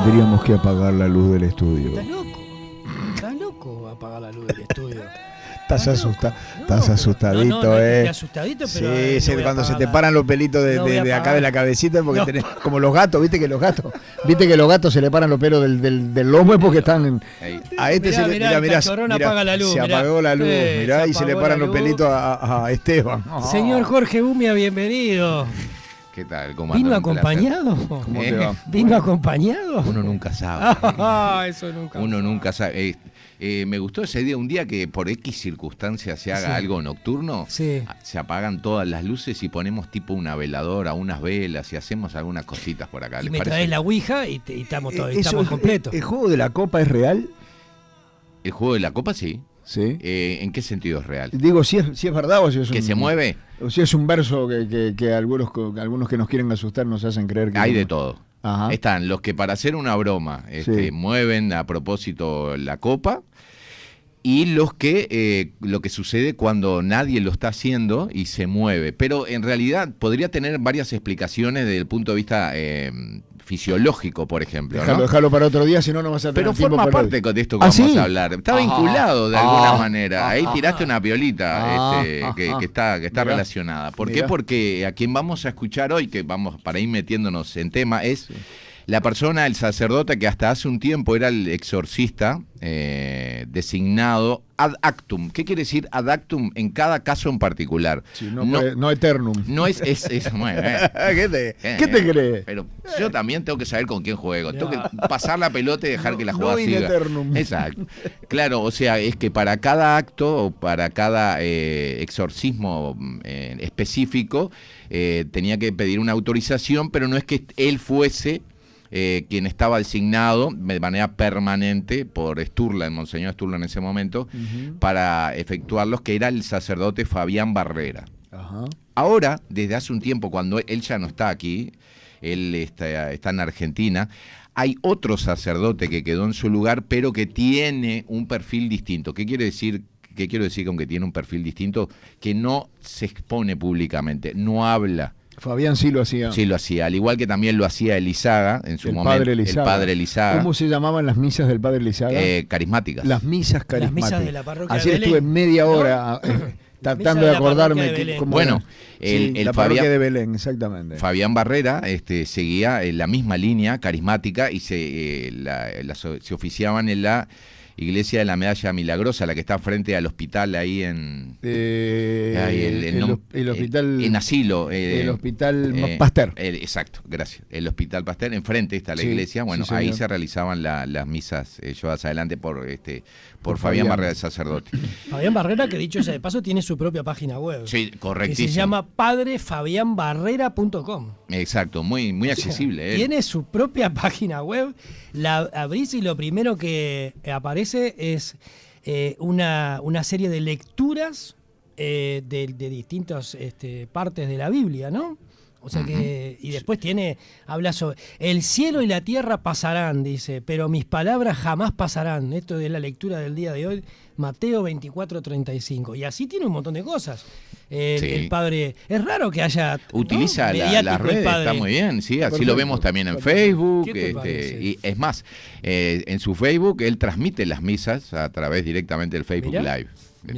Tendríamos que apagar la luz del estudio. Estás loco apagar la luz del estudio. Estás asustadito, asustadito, pero sí, cuando se te paran los pelitos de acá de la cabecita, porque tenés, como los gatos, viste que los gatos se le paran los pelos del lomo es porque están a este mirá, apaga la luz, se apagó la luz, mirá, y se le paran los pelitos a Esteban. Señor Jorge Bumia, bienvenido. ¿Qué tal? ¿Vino acompañado? ¿Cómo te va? ¿Vino acompañado? Uno nunca sabe. Eso nunca. Uno nunca sabe. Me gustó ese día, un día que por X circunstancias se haga algo nocturno, se apagan todas las luces y ponemos tipo una veladora, unas velas y hacemos algunas cositas por acá. Y me traes la ouija y estamos completos. ¿El juego de la copa es real? ¿El juego de la copa sí? Sí. ¿En qué sentido es real? Digo, si es verdad o si es ¿Que se mueve? O si es un verso que algunos que nos quieren asustar nos hacen creer que... Hay de todo. Ajá. Están los que para hacer una broma mueven a propósito la copa, y los que lo que sucede cuando nadie lo está haciendo y se mueve. Pero en realidad podría tener varias explicaciones desde el punto de vista fisiológico, por ejemplo. Déjalo para otro día, si no, no vas a tener tiempo. Pero forma parte de esto que vamos a hablar. Está vinculado de alguna manera. Ahí tiraste una piolita que está relacionada. ¿Por qué? Porque a quien vamos a escuchar hoy, que vamos para ir metiéndonos en tema, es la persona, el sacerdote que hasta hace un tiempo era el exorcista designado ad actum. ¿Qué quiere decir ad actum en cada caso en particular? Sí, no eternum. No es bueno, ¿Qué te crees? Pero yo también tengo que saber con quién juego. Tengo que pasar la pelota y dejar que la jugada siga. Eternum. Exacto. Claro, o sea, es que para cada acto o para cada exorcismo específico tenía que pedir una autorización, pero no es que él fuese quien estaba designado de manera permanente por Sturla, el monseñor Sturla en ese momento, para efectuarlos, que era el sacerdote Fabián Barrera. Ajá. Ahora, desde hace un tiempo, cuando él ya no está aquí, él está en Argentina, hay otro sacerdote que quedó en su lugar, pero que tiene un perfil distinto. ¿Qué quiero decir con que tiene un perfil distinto? Que no se expone públicamente, no habla. Fabián sí lo hacía. Sí lo hacía, al igual que también lo hacía Elizaga en su momento. El padre Elizaga. ¿Cómo se llamaban las misas del padre Elizaga? Carismáticas. Las misas carismáticas. Las misas de la parroquia Ayer de Belén. estuve media hora tratando de acordarme cómo bueno, la parroquia de Belén, exactamente. Fabián Barrera seguía la misma línea carismática y se oficiaban en la Iglesia de la Medalla Milagrosa, la que está frente al hospital ahí en... el hospital... En asilo. El hospital Pasteur. Exacto, gracias. El hospital Pasteur, enfrente está la iglesia. Bueno, ahí se realizaban las misas llevadas adelante por Fabián Barrera, el sacerdote. Fabián Barrera, que dicho sea de paso, tiene su propia página web. Sí, correctísimo. Que se llama padrefabianbarrera.com. Exacto, muy accesible. Tiene su propia página web. La abrís y lo primero que aparece es una serie de lecturas de distintas partes de la Biblia, ¿no? O sea que, y después habla sobre el cielo y la tierra pasarán, dice, pero mis palabras jamás pasarán. Esto es la lectura del día de hoy, Mateo 24:35. Y así tiene un montón de cosas. El padre, es raro que haya... Utiliza las redes, está muy bien, sí, así lo vemos también en Facebook. Y es más, en su Facebook él transmite las misas a través directamente del Facebook Live.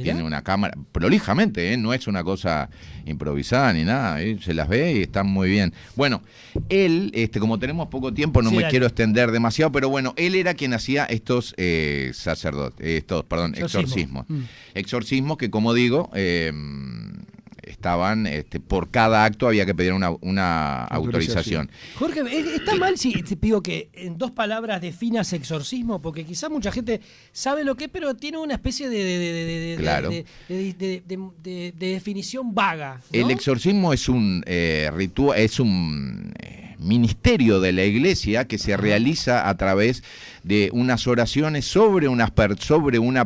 Tiene una cámara, prolijamente, no es una cosa improvisada ni nada, se las ve y están muy bien. Bueno, él, como tenemos poco tiempo, no me quiero extender demasiado, pero bueno, él era quien hacía estos exorcismos. Exorcismos que, como digo, estaban, por cada acto había que pedir una autorización. Jorge, ¿está mal si te pido que en 2 palabras definas exorcismo? Porque quizás mucha gente sabe lo que es, pero tiene una especie de definición vaga, ¿no? El exorcismo es un ritual, es un ministerio de la iglesia que se realiza a través de unas oraciones sobre una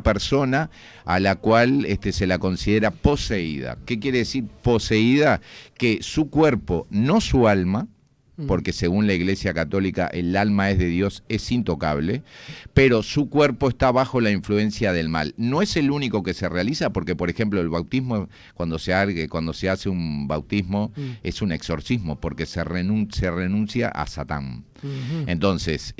persona a la cual se la considera poseída. ¿Qué quiere decir poseída? Que su cuerpo, no su alma, porque según la Iglesia Católica el alma es de Dios, es intocable, pero su cuerpo está bajo la influencia del mal. No es el único que se realiza, porque por ejemplo el bautismo, cuando se hace un bautismo, es un exorcismo, porque se renuncia a Satán. Entonces,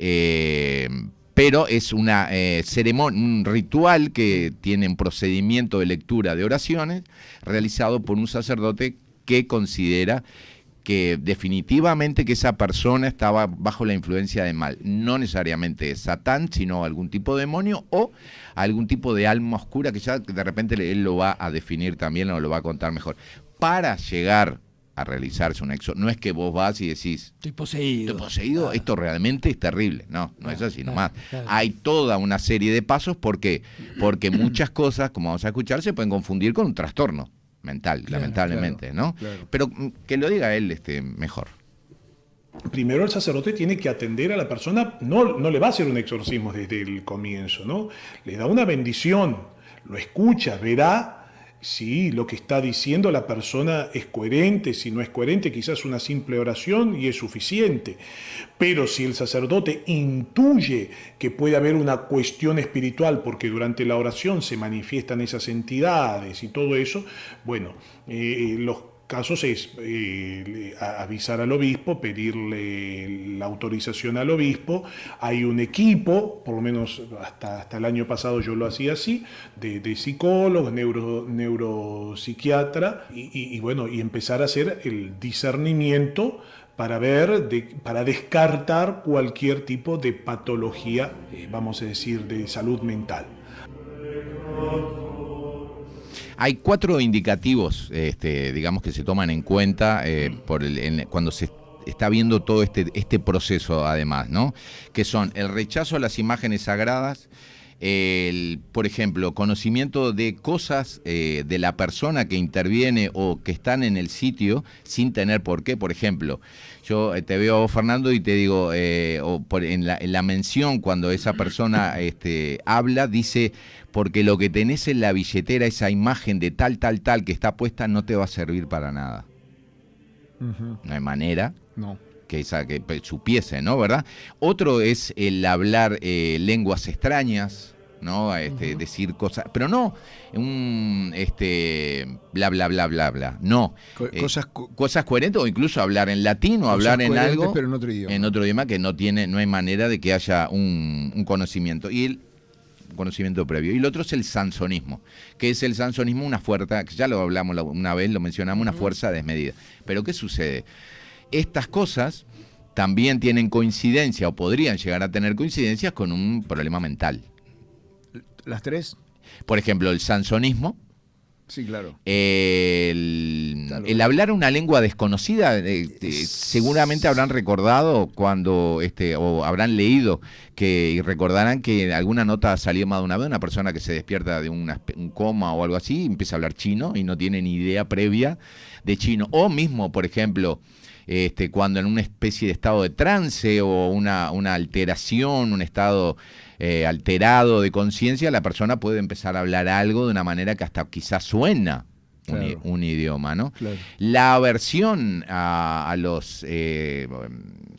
pero es una ceremonia, un ritual que tiene un procedimiento de lectura de oraciones realizado por un sacerdote que considera que definitivamente que esa persona estaba bajo la influencia del mal, no necesariamente Satán, sino algún tipo de demonio o algún tipo de alma oscura, que ya de repente él lo va a definir también o lo va a contar mejor. Para llegar a realizarse un exorcismo, no es que vos vas y decís, estoy poseído, claro, esto realmente es terrible, no es así nomás. Claro. Hay toda una serie de pasos, ¿por qué? Porque muchas cosas, como vamos a escuchar, se pueden confundir con un trastorno mental, claro, lamentablemente, claro, ¿no? Claro. Pero que lo diga él mejor. Primero el sacerdote tiene que atender a la persona, no le va a hacer un exorcismo desde el comienzo, ¿no? Le da una bendición, lo escucha, verá si lo que está diciendo la persona es coherente, si no es coherente, quizás una simple oración y es suficiente. Pero si el sacerdote intuye que puede haber una cuestión espiritual, porque durante la oración se manifiestan esas entidades y todo eso, bueno, los casos es avisar al obispo, pedirle la autorización al obispo. Hay un equipo, por lo menos hasta el año pasado yo lo hacía así, de psicólogos, neuropsiquiatra, y bueno, y empezar a hacer el discernimiento para para descartar cualquier tipo de patología, vamos a decir, de salud mental. Hay 4 indicativos, digamos, que se toman en cuenta cuando se está viendo todo este proceso, además, ¿no? Que son el rechazo a las imágenes sagradas, por ejemplo, conocimiento de cosas de la persona que interviene o que están en el sitio sin tener por qué. Por ejemplo, yo te veo a vos, Fernando, y te digo, en la mención, cuando esa persona habla, dice, porque lo que tenés en la billetera, esa imagen de tal que está puesta, no te va a servir para nada. No hay manera. No. Que supiese, ¿no? ¿Verdad? Otro es el hablar lenguas extrañas, ¿no? Decir cosas, pero no bla bla bla bla bla, no. Cosas coherentes, o incluso hablar en latín o hablar en algo, pero en otro idioma que no hay manera de que haya un conocimiento. Y el conocimiento previo. Y el otro es el sansonismo, que es el sansonismo, una fuerza, que ya lo hablamos una vez, lo mencionamos, una fuerza desmedida. Pero ¿qué sucede? Estas cosas también tienen coincidencia, o podrían llegar a tener coincidencias con un problema mental. ¿Las 3? Por ejemplo, el sansonismo. Sí, claro. El hablar una lengua desconocida, seguramente habrán recordado cuando, o habrán leído y recordarán que alguna nota salió más de una vez, una persona que se despierta de un coma o algo así, empieza a hablar chino y no tiene ni idea previa de chino. O mismo, por ejemplo, cuando en una especie de estado de trance o una alteración, un estado alterado de conciencia, la persona puede empezar a hablar algo de una manera que hasta quizás suena un idioma, ¿no? Claro. La aversión a los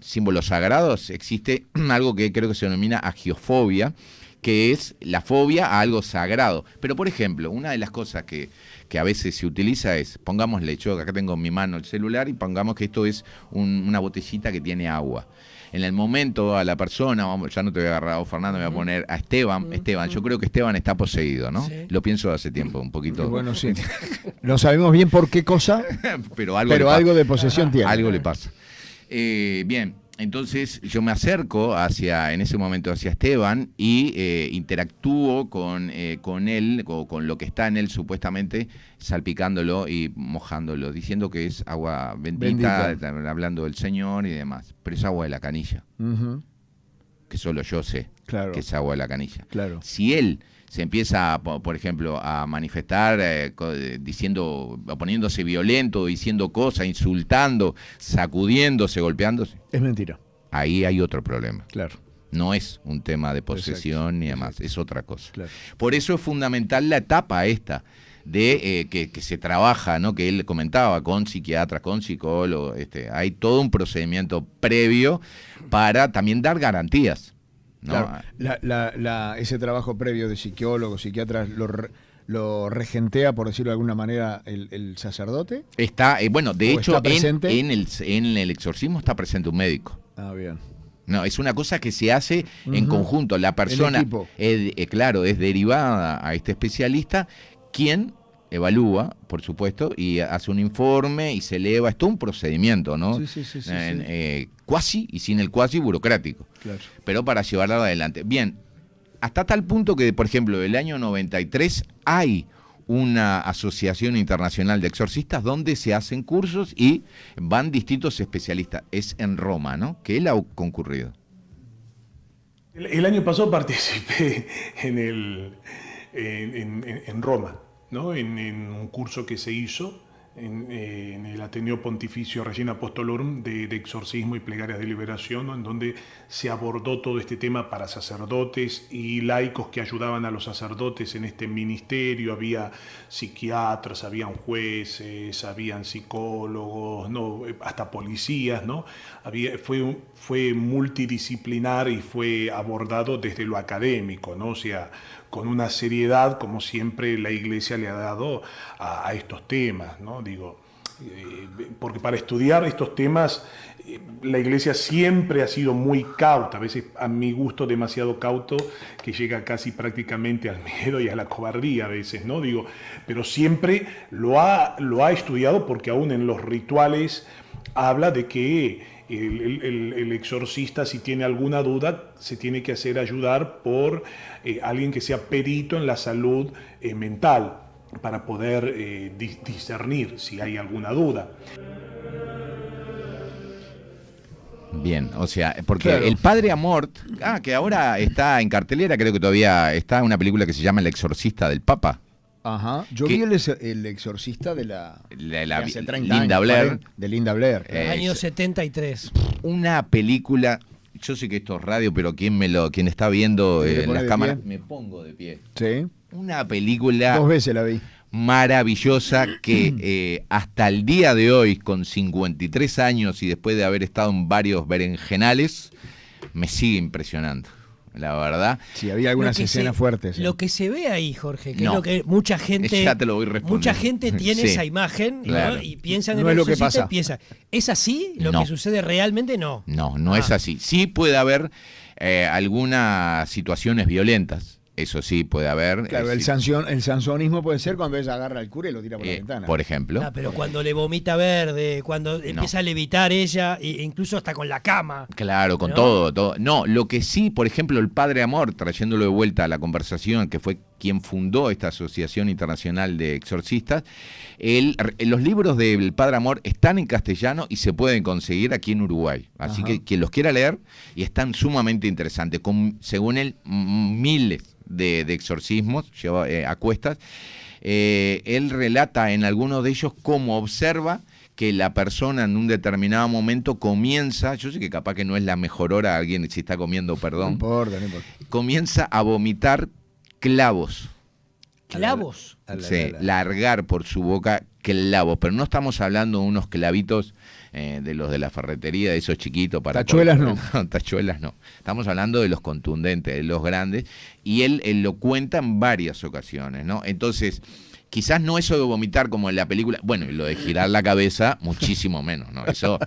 símbolos sagrados, existe algo que creo que se denomina agiofobia, que es la fobia a algo sagrado. Pero, por ejemplo, una de las cosas que a veces se utiliza es, pongámosle, yo acá tengo en mi mano el celular y pongamos que esto es una botellita que tiene agua. En el momento a la persona, ya no te voy a agarrar a Fernando, me voy a poner a Esteban. Esteban, yo creo que Esteban está poseído, ¿no? Sí. Lo pienso hace tiempo, un poquito. Bueno, sí. No sabemos bien por qué cosa, pero algo de posesión tiene. Algo le pasa. Bien. Entonces yo me acerco en ese momento hacia Esteban y interactúo con él, con lo que está en él supuestamente, salpicándolo y mojándolo, diciendo que es agua bendita. Hablando del Señor y demás. Pero es agua de la canilla, que solo yo sé que es agua de la canilla. Claro. Si él se empieza, por ejemplo, a manifestar poniéndose violento, diciendo cosas, insultando, sacudiéndose, golpeándose. Es mentira. Ahí hay otro problema. Claro. No es un tema de posesión ni demás, es otra cosa. Claro. Por eso es fundamental la etapa esta que se trabaja, ¿no? Que él comentaba, con psiquiatras, con psicólogos, hay todo un procedimiento previo para también dar garantías, ¿no? Claro, ese trabajo previo de psicólogos, psiquiatras, lo regentea, por decirlo de alguna manera, el sacerdote. Está, bueno, de hecho, en el exorcismo está presente un médico. Ah, bien. No, es una cosa que se hace en conjunto. La persona, claro, es derivada a este especialista, quien evalúa, por supuesto, y hace un informe y se eleva. Es todo un procedimiento, ¿no? Sí. Cuasi y sin el cuasi burocrático. Claro. Pero para llevarla adelante. Bien, hasta tal punto que, por ejemplo, el año 93 hay una asociación internacional de exorcistas donde se hacen cursos y van distintos especialistas. Es en Roma, ¿no? Que él ha concurrido. El año pasado participé en Roma, ¿no? En un curso que se hizo en el Ateneo Pontificio Regina Apostolorum de exorcismo y plegarias de liberación, ¿no? En donde se abordó todo este tema para sacerdotes y laicos que ayudaban a los sacerdotes en este ministerio. Había psiquiatras, habían jueces, habían psicólogos, ¿no? Hasta policías, ¿no? Fue multidisciplinar y fue abordado desde lo académico, ¿no? O sea, con una seriedad como siempre la Iglesia le ha dado a estos temas, ¿no? Digo, porque para estudiar estos temas la Iglesia siempre ha sido muy cauta, a veces a mi gusto demasiado cauto, que llega casi prácticamente al miedo y a la cobardía a veces, ¿no? Digo, pero siempre lo ha estudiado, porque aún en los rituales habla de que el exorcista, si tiene alguna duda, se tiene que hacer ayudar por alguien que sea perito en la salud mental, para poder discernir si hay alguna duda. Bien, o sea, porque claro, el Padre Amort, que ahora está en cartelera, creo que todavía está en una película que se llama El Exorcista del Papa. Ajá, yo vi el exorcista de hace 30 Linda años, Blair. De Linda Blair. Año 73. Una película, yo sé que esto es radio, pero quien está viendo en las cámaras, me pongo de pie. Sí. Una película 2 veces la vi. Maravillosa que hasta el día de hoy, con 53 años y después de haber estado en varios berenjenales, me sigue impresionando. La verdad. Sí, había algunas escenas fuertes. Lo que se ve ahí, Jorge, que es lo que mucha gente. Ya te lo voy respondiendo. Mucha gente tiene esa imagen, claro, ¿no? Y piensa en el exorcista y piensa, ¿es así? ¿Lo que sucede realmente? No. No es así. Sí puede haber algunas situaciones violentas. Eso sí puede haber. Claro, el sansonismo puede ser cuando ella agarra al cura y lo tira por la ventana. Por ejemplo. Pero cuando le vomita verde, cuando empieza a levitar ella, e incluso hasta con la cama. Claro, con todo. No, lo que sí, por ejemplo, el Padre Amor, trayéndolo de vuelta a la conversación, que fue quien fundó esta Asociación Internacional de Exorcistas, los libros del Padre Amor están en castellano y se pueden conseguir aquí en Uruguay. Así que quien los quiera leer, y están sumamente interesantes, con, según él, miles de exorcismos a cuestas. Él relata en algunos de ellos cómo observa que la persona en un determinado momento comienza, yo sé que capaz que no es la mejor hora, alguien si está comiendo, perdón, no importa. Comienza a vomitar clavos. ¿Clavos? Sí, largar por su boca clavos, pero no estamos hablando de unos clavitos de los de la ferretería, de esos chiquitos para... Tachuelas no. Tachuelas no. Estamos hablando de los contundentes, de los grandes, y él lo cuenta en varias ocasiones, ¿no? Entonces, quizás no eso de vomitar como en la película, bueno, y lo de girar la cabeza, muchísimo menos, ¿no? Eso,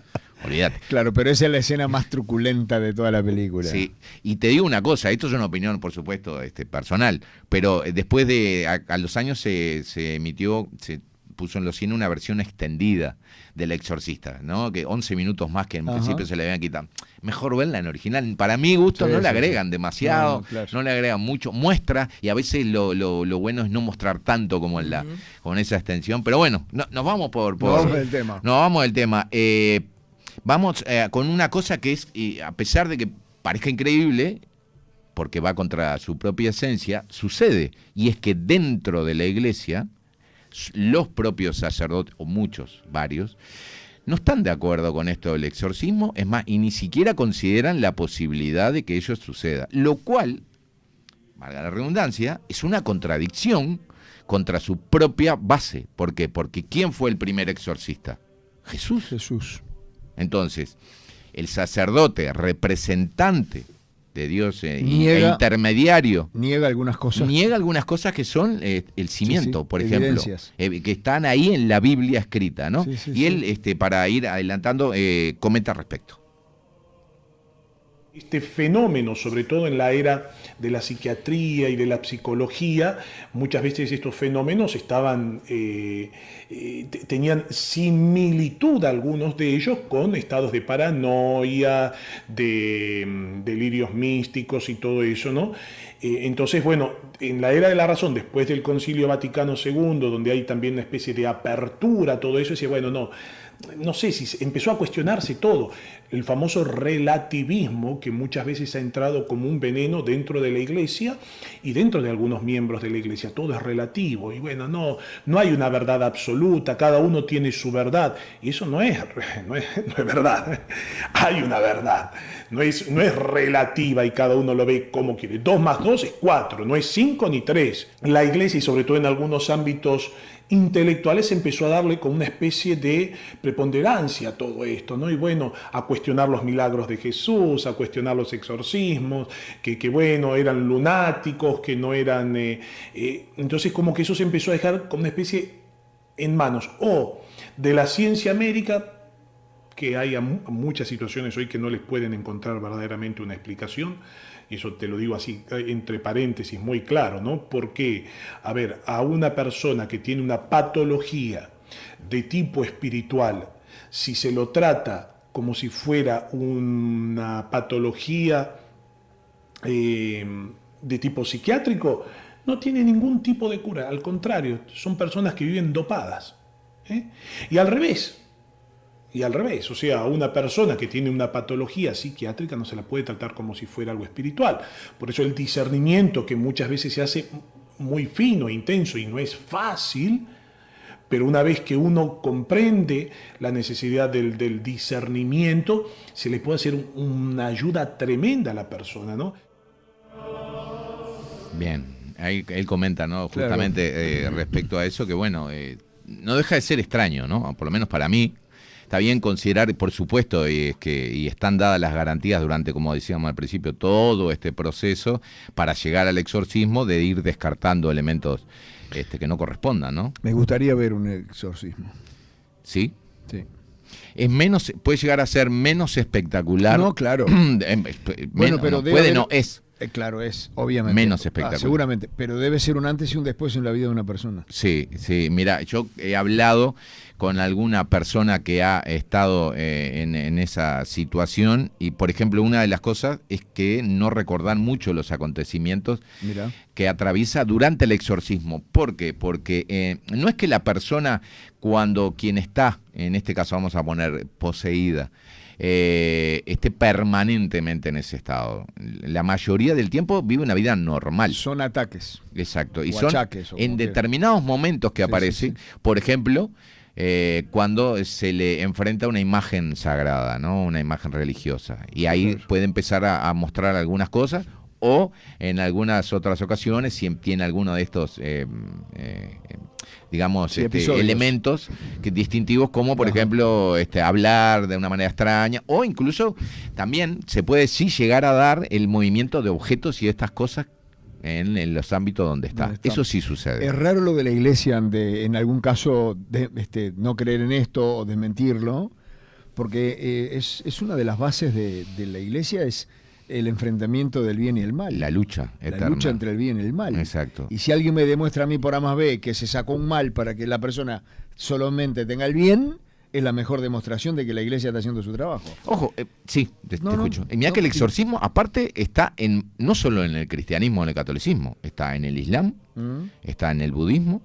olvídate. Claro, pero esa es la escena más truculenta de toda la película. Sí, y te digo una cosa, esto es una opinión, por supuesto, personal, pero después de, a los años se emitió, se puso en los cines una versión extendida del Exorcista, ¿no? Que 11 minutos más que en principio se le habían quitado. Mejor verla en original. Para mi gusto no le agregan demasiado, no le agregan mucho. Muestra, y a veces lo bueno es no mostrar tanto como en con esa extensión. Pero bueno, nos vamos nos vamos del tema. Nos vamos del tema. Vamos con una cosa que es, a pesar de que parezca increíble, porque va contra su propia esencia, sucede. Y es que dentro de la iglesia, los propios sacerdotes, o varios, no están de acuerdo con esto del exorcismo, es más, y ni siquiera consideran la posibilidad de que ello suceda, lo cual, valga la redundancia, es una contradicción contra su propia base. ¿Por qué? Porque ¿quién fue el primer exorcista? Jesús. Entonces, el sacerdote, representante de Dios e intermediario, niega algunas cosas que son el cimiento, por ejemplo, que están ahí en la Biblia escrita, ¿no? Y él, para ir adelantando, comenta al respecto. Este fenómeno, sobre todo en la era de la psiquiatría y de la psicología, muchas veces estos fenómenos tenían similitud, algunos de ellos, con estados de paranoia, de delirios místicos y todo eso, ¿no? Entonces, bueno, en la era de la razón, después del Concilio Vaticano II, donde hay también una especie de apertura a todo eso, decía, bueno, no sé si empezó a cuestionarse todo. El famoso relativismo que muchas veces ha entrado como un veneno dentro de la iglesia y dentro de algunos miembros de la iglesia. Todo es relativo y bueno, no hay una verdad absoluta, cada uno tiene su verdad y eso no es verdad. Hay una verdad, no es relativa y cada uno lo ve como quiere. 2 más 2 es 4, no es 5 ni 3. La iglesia y sobre todo en algunos ámbitos intelectuales empezó a darle como una especie de preponderancia a todo esto, ¿no? Y bueno, a cuestionar los milagros de Jesús, a cuestionar los exorcismos, que bueno, eran lunáticos, que no eran... entonces como que eso se empezó a dejar como una especie en manos o de la ciencia médica, que hay muchas situaciones hoy que no les pueden encontrar verdaderamente una explicación, y eso te lo digo así, entre paréntesis, muy claro, ¿no? Porque, a ver, a una persona que tiene una patología de tipo espiritual, si se lo trata como si fuera una patología de tipo psiquiátrico, no tiene ningún tipo de cura, al contrario, son personas que viven dopadas. Y al revés, o sea, una persona que tiene una patología psiquiátrica no se la puede tratar como si fuera algo espiritual. Por eso el discernimiento, que muchas veces se hace muy fino, intenso y no es fácil, pero una vez que uno comprende la necesidad del discernimiento, se le puede hacer una ayuda tremenda a la persona, ¿no? Bien, ahí él comenta, ¿no? Justamente respecto a eso, que bueno, no deja de ser extraño, ¿no? Por lo menos para mí. Está bien considerar, por supuesto, y están dadas las garantías durante, como decíamos al principio, todo este proceso para llegar al exorcismo, de ir descartando elementos que no correspondan, ¿no? Me gustaría ver un exorcismo. ¿Sí? Sí. Puede llegar a ser menos espectacular. No, claro. Bueno, pero es. Claro, es, obviamente. Menos espectacular. Seguramente, pero debe ser un antes y un después en la vida de una persona. Sí, mira, yo he hablado con alguna persona que ha estado en esa situación y, por ejemplo, una de las cosas es que no recordan mucho los acontecimientos que atraviesa durante el exorcismo. ¿Por qué? Porque no es que la persona, quien está, en este caso vamos a poner poseída, esté permanentemente en ese estado. La mayoría del tiempo vive una vida normal. Son ataques. Exacto. Y son en determinados momentos que aparece, por ejemplo, cuando se le enfrenta una imagen sagrada, ¿no? Una imagen religiosa. Y ahí puede empezar a mostrar algunas cosas, o en algunas otras ocasiones, si tiene alguno de estos elementos distintivos, como por ejemplo hablar de una manera extraña, o incluso también se puede llegar a dar el movimiento de objetos y estas cosas en los ámbitos donde está. Eso sí sucede. Es raro lo de la iglesia, en algún caso, no creer en esto o desmentirlo, porque es una de las bases de la iglesia, es el enfrentamiento del bien y el mal. La lucha eterna. La lucha entre el bien y el mal. Exacto. Y si alguien me demuestra a mí por A más B que se sacó un mal para que la persona solamente tenga el bien, es la mejor demostración de que la iglesia está haciendo su trabajo. Ojo, sí, te escucho. Mirá que el exorcismo, aparte, está no solo en el cristianismo o en el catolicismo, está en el islam, está en el budismo,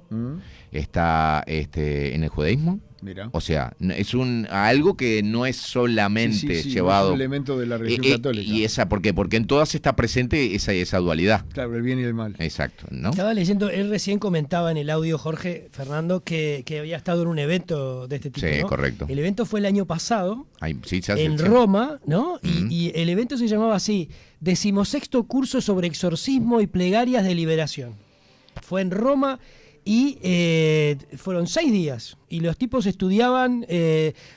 está en el judaísmo. Mirá. O sea, es algo que no es solamente llevado. Es un elemento de la religión católica. Y ¿por qué? Porque en todas está presente esa dualidad. Claro, el bien y el mal. Exacto, ¿no? Estaba leyendo, él recién comentaba en el audio, Jorge Fernando, que había estado en un evento de este tipo. Sí, ¿no? Correcto. El evento fue el año pasado, en Roma, ¿no? Y el evento se llamaba así: 16º curso sobre exorcismo y plegarias de liberación. Fue en Roma. Y fueron 6 días. Y los tipos estudiaban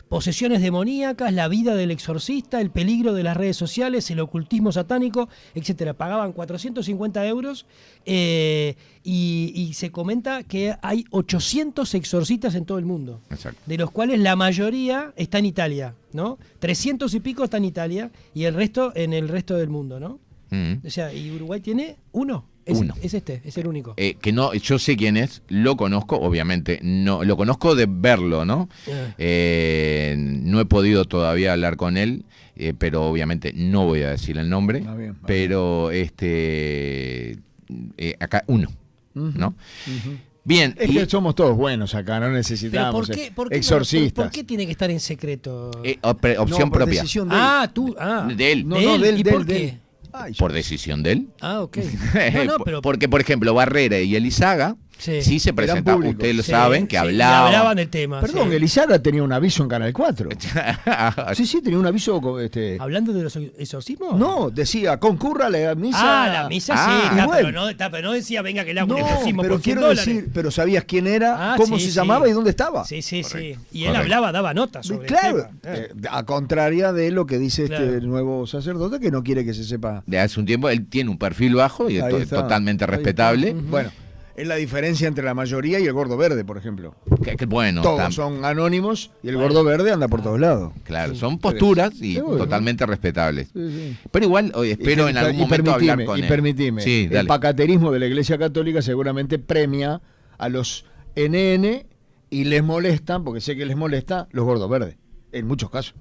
posesiones demoníacas, la vida del exorcista, el peligro de las redes sociales, el ocultismo satánico, etcétera. Pagaban 450 euros y se comenta que hay 800 exorcistas en todo el mundo. Exacto. De los cuales la mayoría está en Italia, ¿no? 300 y pico está en Italia y el resto en el resto del mundo, ¿no? O sea, y Uruguay tiene uno. Es el único. Que no, yo sé quién es, lo conozco, obviamente, no, lo conozco de verlo, ¿no? No he podido todavía hablar con él, pero obviamente no voy a decir el nombre, pero acá uno, ¿no? Bien. Es que somos todos buenos acá, no necesitamos exorcistas. ¿Por qué tiene que estar en secreto? Opción propia. De él. ¿De él? ¿Y por qué? Por decisión de él. Ok. Pero... Porque, por ejemplo, Barrera y Elizaga sí se presentaban, ustedes lo saben, que hablaban del tema. Perdón, Elizaga tenía un aviso en Canal 4. Sí, tenía un aviso. ¿Hablando de los exorcismos? No, decía, concurra a la misa. La misa sí, pero no decía, venga que le hago un exorcismo pero por quiero decir, pero sabías quién era, cómo se llamaba y dónde estaba. Sí. Y él daba notas sobre el tema. A contraria de lo que dice este nuevo sacerdote, que no quiere que se sepa. De hace un tiempo, él tiene un perfil bajo y es totalmente respetable. Bueno. Es la diferencia entre la mayoría y el gordo verde, por ejemplo. Bueno, todos son anónimos y el gordo verde anda por todos lados. Claro, son posturas y totalmente respetables. Sí. Pero igual espero en algún momento hablar con él. Y permitime, el pacaterismo de la Iglesia Católica seguramente premia a los NN y les molestan, porque sé que les molesta, los gordos verdes, en muchos casos.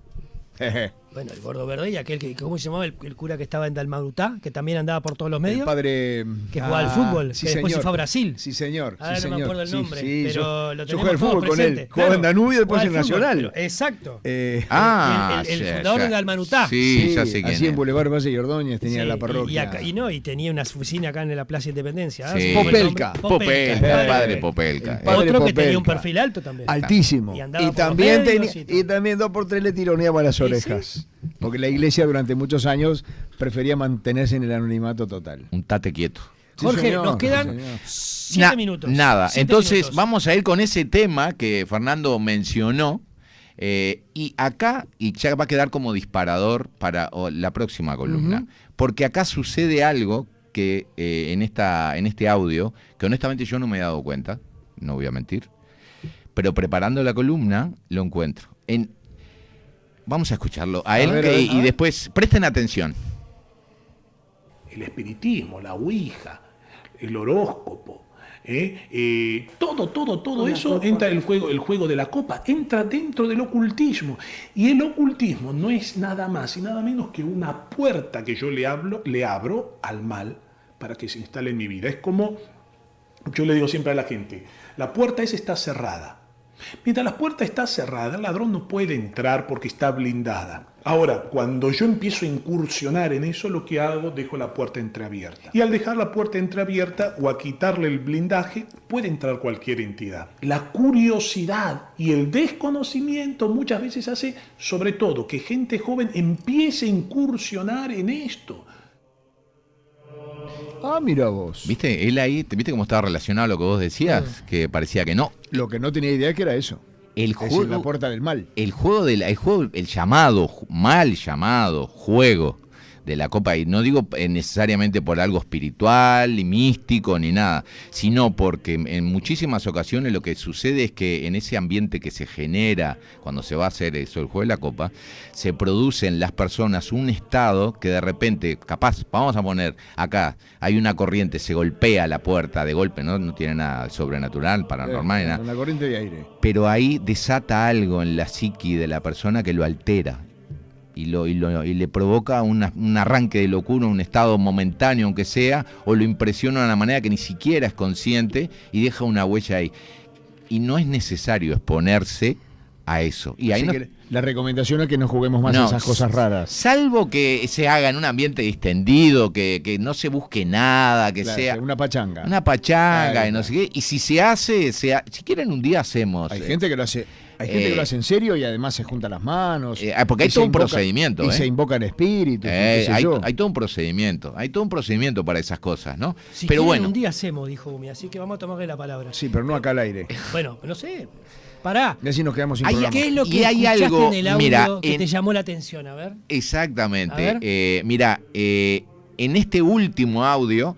Bueno, el gordo verde y aquel que, ¿cómo se llamaba? El cura que estaba en Dalmagrutá, que también andaba por todos los medios. El padre... Que jugaba al fútbol, sí, que después se fue a Brasil. Sí, señor. Ahora no me acuerdo el nombre, pero lo yo jugué al fútbol con él. Jugaba en Danubio y después en Nacional. Exacto. El fundador de Dalmagrutá. Sí, ya sé quién así en Boulevard Valle y Ordóñez tenía la parroquia. Y tenía una oficina acá en la Plaza Independencia. Popelka. El padre Popelka. Otro que tenía un perfil alto también. Altísimo. Y también 2 por 3 le tironeaba las orejas. Porque la Iglesia durante muchos años prefería mantenerse en el anonimato total. Un tate quieto. Jorge, nos quedan 7 minutos. Nada, entonces vamos a ir con ese tema que Fernando mencionó. Y acá, y ya va a quedar como disparador para la próxima columna. Porque acá sucede algo que en este audio, que honestamente yo no me he dado cuenta, no voy a mentir, pero preparando la columna lo encuentro. Vamos a escucharlo a él y después presten atención. El espiritismo, la ouija, el horóscopo, todo eso entra el juego de la copa, entra dentro del ocultismo. Y el ocultismo no es nada más y nada menos que una puerta que yo le abro al mal para que se instale en mi vida. Es como yo le digo siempre a la gente, la puerta esa está cerrada. Mientras la puerta está cerrada, el ladrón no puede entrar porque está blindada. Ahora, cuando yo empiezo a incursionar en eso, lo que hago, dejo la puerta entreabierta. Y al dejar la puerta entreabierta o a quitarle el blindaje, puede entrar cualquier entidad. La curiosidad y el desconocimiento muchas veces hace, sobre todo, que gente joven empiece a incursionar en esto. Mira vos. ¿Viste? Él ahí, ¿viste cómo estaba relacionado a lo que vos decías? Que parecía que no. Lo que no tenía idea que era eso. El juego, la puerta del mal. El mal llamado juego de la copa, y no digo necesariamente por algo espiritual, ni místico, ni nada, sino porque en muchísimas ocasiones lo que sucede es que en ese ambiente que se genera cuando se va a hacer eso, el juego de la copa, se produce en las personas un estado que de repente, capaz, vamos a poner acá, hay una corriente, se golpea la puerta de golpe, no tiene nada sobrenatural, paranormal, ni nada. Una corriente de aire. Pero ahí desata algo en la psiqui de la persona que lo altera. Y le provoca un arranque de locura, un estado momentáneo aunque sea, o lo impresiona de una manera que ni siquiera es consciente y deja una huella ahí. Y no es necesario exponerse a eso. Y ahí la recomendación es que no juguemos más esas cosas raras. Salvo que se haga en un ambiente distendido, que no se busque nada, que sea una pachanga. Una pachanga y no sé qué. Y si se hace, si quieren un día hacemos. Hay gente que lo hace. Hay gente que lo hace en serio y además se junta las manos. Porque hay todo un procedimiento. Y se invoca el espíritu. Hay todo un procedimiento. Hay todo un procedimiento para esas cosas, ¿no? Si pero bueno, un día hacemos, dijo Umi, así que vamos a tomarle la palabra. Sí, pero no acá al aire. Bueno, no sé. Pará. Y así nos quedamos sin programa. ¿Qué es lo que escuchaste en el audio que te llamó la atención? A ver. Exactamente. A ver. En este último audio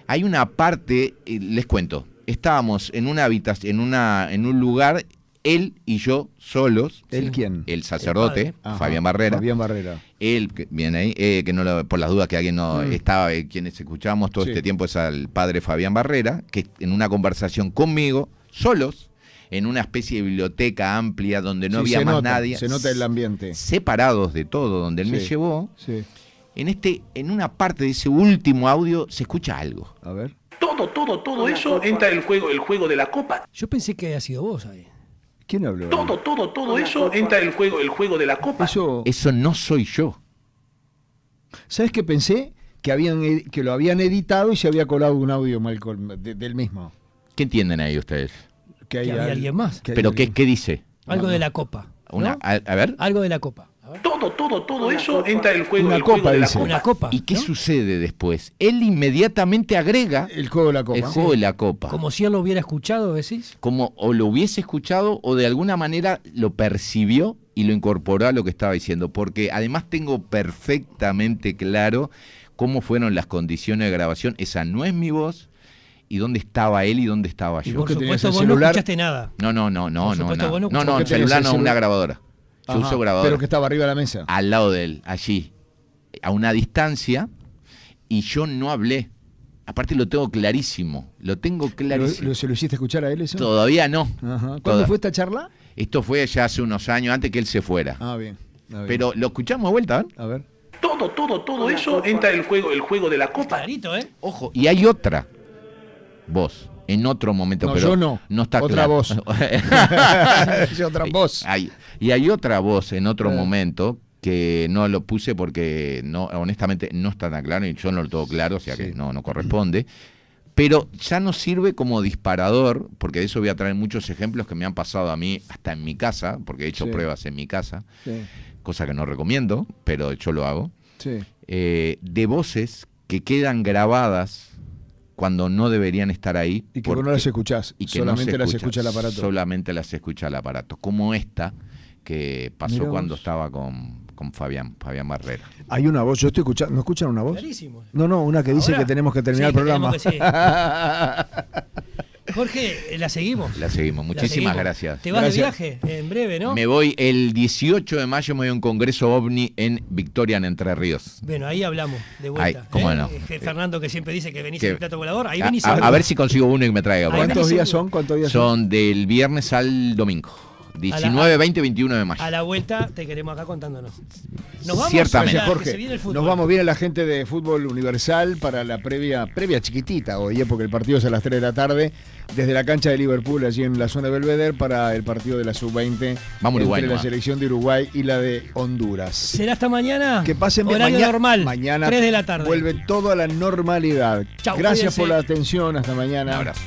hay una parte, les cuento. Estábamos en una habitación, en un lugar, él y yo solos. ¿Él quién? El sacerdote, Fabián Barrera. Fabián Barrera. Él, viene ahí, que no por las dudas que alguien no estaba, quienes escuchamos todo este tiempo es al padre Fabián Barrera, que en una conversación conmigo, solos, en una especie de biblioteca amplia donde no había más nadie. Se nota el ambiente. Separados de todo, donde él me llevó. Sí. En una parte de ese último audio se escucha algo. A ver. Todo eso entra el juego de la copa. Yo pensé que había sido vos ahí. ¿Quién habló? Todo eso entra el juego de la copa. Eso no soy yo. ¿Sabes qué pensé? Que lo habían editado y se había colado un audio mal del mismo. ¿Qué entienden ahí ustedes? Que había alguien más. ¿Pero qué dice? Algo de la copa. ¿No? A ver. Algo de la copa. Todo eso entra el juego de la copa. Una copa. ¿Y qué sucede después? Él inmediatamente agrega el juego de la copa. El juego de la copa. Como si él lo hubiera escuchado, decís. Como o lo hubiese escuchado o de alguna manera lo percibió y lo incorporó a lo que estaba diciendo. Porque además tengo perfectamente claro cómo fueron las condiciones de grabación. Esa no es mi voz. ¿Y dónde estaba él y dónde estaba yo? Y por supuesto vos no escuchaste nada. No, el celular no, una grabadora. Yo uso grabadora. Pero que estaba arriba de la mesa. Al lado de él, allí, a una distancia, y yo no hablé. Aparte lo tengo clarísimo, ¿Se lo hiciste escuchar a él eso? Todavía no. Ajá. ¿Cuándo fue esta charla? Esto fue ya hace unos años, antes que él se fuera. Bien. Pero lo escuchamos de vuelta, ¿eh? A ver. Todo eso entra el juego de la copa. Clarito, ¿eh? Ojo, y hay otra voz. En otro momento, no, pero yo no. No está otra claro. Voz. Otra voz. Y hay otra voz en otro momento que no lo puse porque no, honestamente no está tan claro y yo no lo tengo claro, o sea que no corresponde. Pero ya no sirve como disparador, porque de eso voy a traer muchos ejemplos que me han pasado a mí hasta en mi casa, porque he hecho pruebas en mi casa, cosa que no recomiendo, pero yo lo hago, de voces que quedan grabadas cuando no deberían estar ahí. Y que vos no las escuchás, y que solamente las escucha el aparato. Solamente las escucha el aparato, como esta que pasó cuando estaba con Fabián Barrera. Hay una voz, yo estoy escuchando, ¿no escuchan una voz? Clarísimo. No, una que dice que tenemos que terminar el programa. Jorge, la seguimos. Muchísimas gracias. Te vas de viaje en breve, ¿no? Me voy el 18 de mayo, me voy a un congreso OVNI en Victoria, en Entre Ríos. Bueno, ahí hablamos de vuelta. ¿Cómo no? Fernando, que siempre dice que venís en el plato volador, ahí venís. A ver si consigo uno y me traiga. ¿Cuántos días son? Son del viernes al domingo. 19, 20, 21 de mayo. A la vuelta te queremos acá contándonos. Nos vamos. Ciertamente. Jorge, nos vamos bien a la gente de Fútbol Universal para la previa chiquitita hoy, porque el partido es a las 3 de la tarde, desde la cancha de Liverpool, allí en la zona de Belvedere, para el partido de la Sub-20 entre la selección de Uruguay y la de Honduras. ¿Será hasta mañana? Que pasen bien. Horario normal, mañana 3 de la tarde. Vuelve todo a la normalidad. Chau, gracias cuídense. por la atención, hasta mañana. Un abrazo.